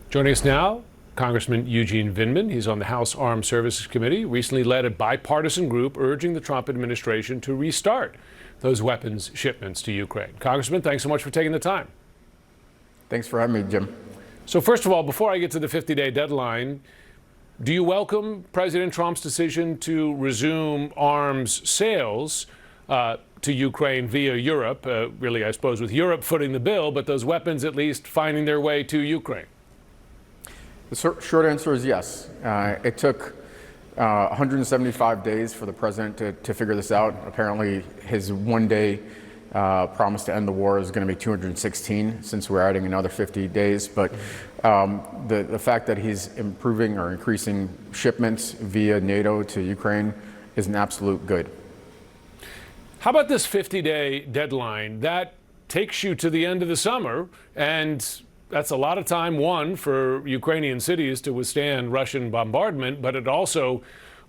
Joining us now, Congressman Eugene Vindman. He's on the House Armed Services Committee, recently led a bipartisan group urging the Trump administration to restart those weapons shipments to Ukraine. Congressman, thanks so much for taking the time. Thanks for having me, Jim. So first of all, before I get to the 50-day deadline, do you welcome President Trump's decision to resume arms sales to Ukraine via Europe? Really, I suppose, with Europe footing the bill, but those weapons at least finding their way to Ukraine? The short answer is yes. It took 175 days for the president to figure this out. Apparently, his one-day promise to end the war is going to be 216, since we're adding another 50 days. But the fact that he's improving or increasing shipments via NATO to Ukraine is an absolute good. How about this 50-day deadline? That takes you to the end of the summer, and that's a lot of time, one, for Ukrainian cities to withstand Russian bombardment, but it also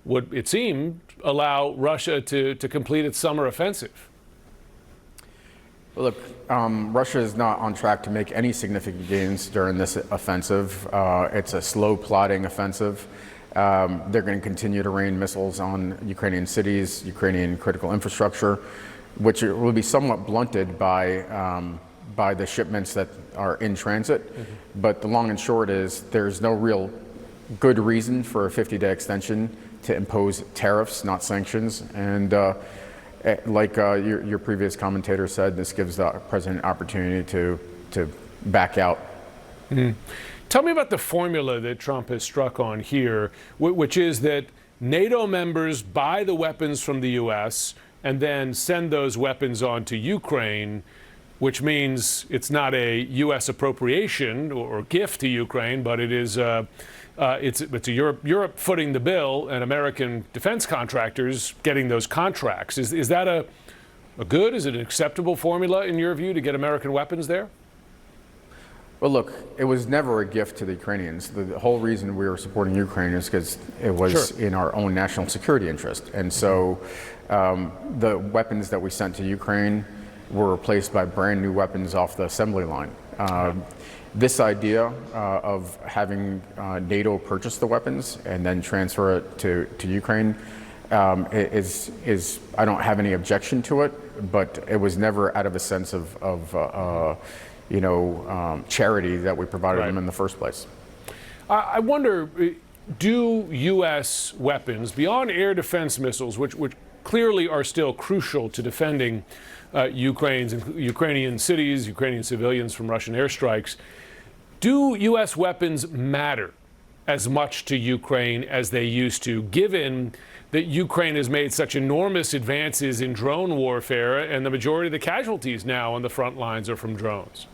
would, it seemed, allow Russia to complete its summer offensive. Well, look, Russia is not on track to make any significant gains during this offensive. It's a slow plodding offensive. They're going to continue to rain missiles on Ukrainian cities, Ukrainian critical infrastructure, which will be somewhat blunted by the shipments that are in transit. Mm-hmm. But the long and short is there's no real good reason for a 50-day extension to impose tariffs, not sanctions. And like your previous commentator said, this gives the president an opportunity to back out. Mm-hmm. Tell me about the formula that Trump has struck on here, which is that NATO members buy the weapons from the U.S. and then send those weapons on to Ukraine, which means it's not a U.S. appropriation or gift to Ukraine, but it is it's a Europe footing the bill and American defense contractors getting those contracts. Is that a good, is it an acceptable formula in your view to get American weapons there? Well, look, it was never a gift to the Ukrainians. The whole reason we were supporting Ukraine is because it was in our own national security interest. And so the weapons that we sent to Ukraine were replaced by brand new weapons off the assembly line. This idea of having NATO purchase the weapons and then transfer it to Ukraine is I don't have any objection to it, but it was never out of a sense of charity that we provided them in the first place. I wonder, do U.S. weapons, beyond air defense missiles, which clearly are still crucial to defending Ukrainian cities, Ukrainian civilians from Russian airstrikes, do U.S. weapons matter as much to Ukraine as they used to, given that Ukraine has made such enormous advances in drone warfare and the majority of the casualties now on the front lines are from drones?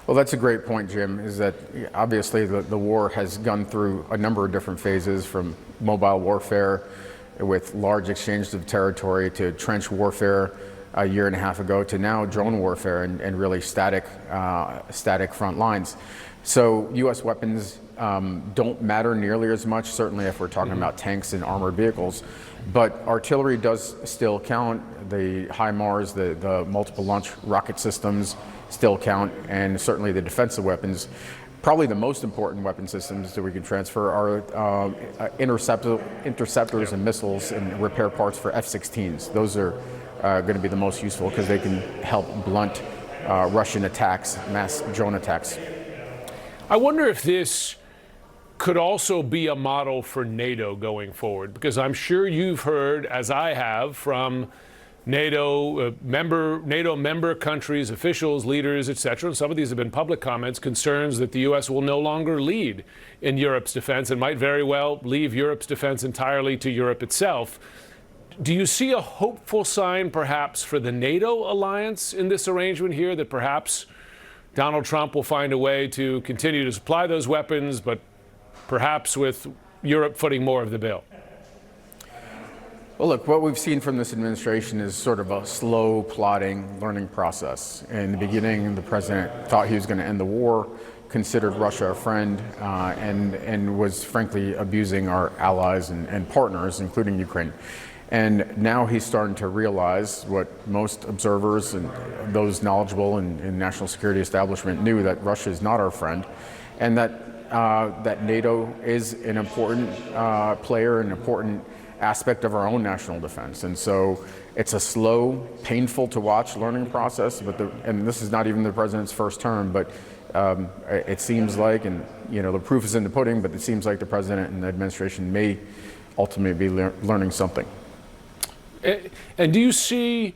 Well, that's a great point, Jim, is that obviously the war has gone through a number of different phases, from mobile warfare with large exchanges of territory to trench warfare a year and a half ago to now drone warfare and really static front lines. So U.S. weapons don't matter nearly as much, certainly if we're talking about tanks and armored vehicles, but artillery does still count. The HIMARS, the multiple launch rocket systems still count, and certainly the defensive weapons. Probably the most important weapon systems that we can transfer are interceptors and missiles and repair parts for F-16s. Those are going to be the most useful because they can help blunt Russian attacks, mass drone attacks. I wonder if this could also be a model for NATO going forward, because I'm sure you've heard, as I have, from NATO member countries, officials, leaders, etc. And some of these have been public comments, concerns that the U.S. will no longer lead in Europe's defense and might very well leave Europe's defense entirely to Europe itself. Do you see a hopeful sign, perhaps, for the NATO alliance in this arrangement here, that perhaps Donald Trump will find a way to continue to supply those weapons, but perhaps with Europe footing more of the bill? Well, look, what we've seen from this administration is sort of a slow, plodding learning process. In the beginning, the president thought he was going to end the war, considered Russia a friend, and was frankly abusing our allies and partners, including Ukraine. And now he's starting to realize what most observers and those knowledgeable in national security establishment knew, that Russia is not our friend, and that NATO is an important player, an important aspect of our own national defense. And so it's a slow, painful to watch learning process, and this is not even the president's first term, but it seems like, and the proof is in the pudding, but it seems like the president and the administration may ultimately be learning something. And do you see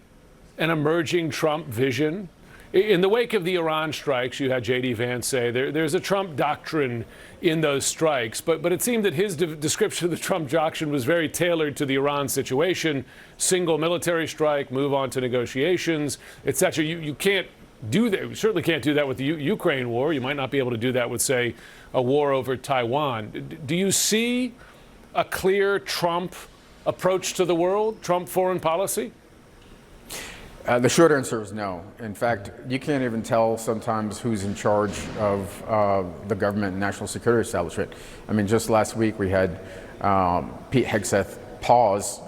an emerging Trump vision? In the wake of the Iran strikes, you had J.D. Vance say there's a Trump doctrine in those strikes, but it seemed that his description of the Trump doctrine was very tailored to the Iran situation: single military strike, move on to negotiations, etc. You can't do that. You certainly can't do that with the Ukraine war. You might not be able to do that with, say, a war over Taiwan. Do you see a clear Trump approach to the world, Trump foreign policy? The short answer is no. In fact, you can't even tell sometimes who's in charge of the government and national security establishment. I mean, just last week we had Pete Hegseth pause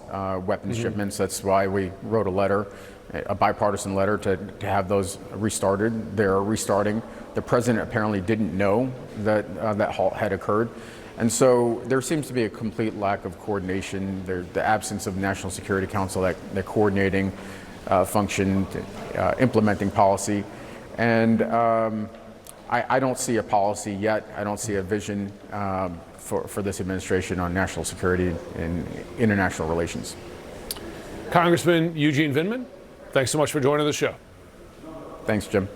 weapons shipments. That's why we wrote a letter, a bipartisan letter, to have those restarted. They're restarting. The president apparently didn't know that that halt had occurred. And so there seems to be a complete lack of coordination. The absence of National Security Council, that coordinating function, implementing policy. And I don't see a policy yet. I don't see a vision for this administration on national security and international relations. Congressman Eugene Vindman, thanks so much for joining the show. Thanks, Jim.